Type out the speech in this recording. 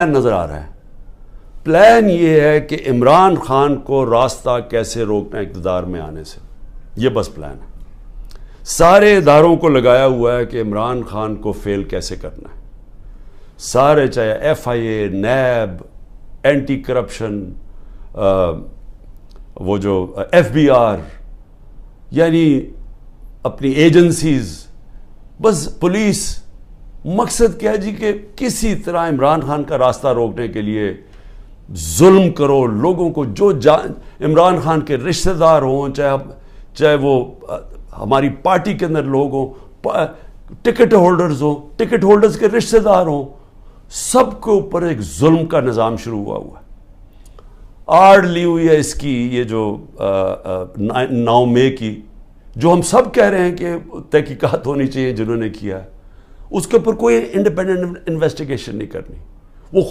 نظر آ رہا ہے. پلان یہ ہے کہ عمران خان کو راستہ کیسے روکنا اقتدار میں آنے سے، یہ بس پلان ہے. سارے اداروں کو لگایا ہوا ہے کہ عمران خان کو فیل کیسے کرنا ہے. سارے، چاہے ایف آئی اے، نیب، اینٹی کرپشن، وہ جو ایف بی آر، یعنی اپنی ایجنسیز، بس پولیس. مقصد کیا ہے جی کہ کسی طرح عمران خان کا راستہ روکنے کے لیے ظلم کرو لوگوں کو، جو عمران خان کے رشتہ دار ہوں، چاہے وہ ہماری پارٹی کے اندر لوگ ہوں، ٹکٹ ہولڈرز ہوں، ٹکٹ ہولڈرز کے رشتہ دار ہوں، سب کے اوپر ایک ظلم کا نظام شروع ہوا ہے. آڑ لی ہوئی ہے اس کی، یہ جو 9 مئی کی، جو ہم سب کہہ رہے ہیں کہ تحقیقات ہونی چاہیے جنہوں نے کیا ہے، اس کے اوپر کوئی انڈیپینڈنٹ انویسٹیگیشن نہیں کرنی.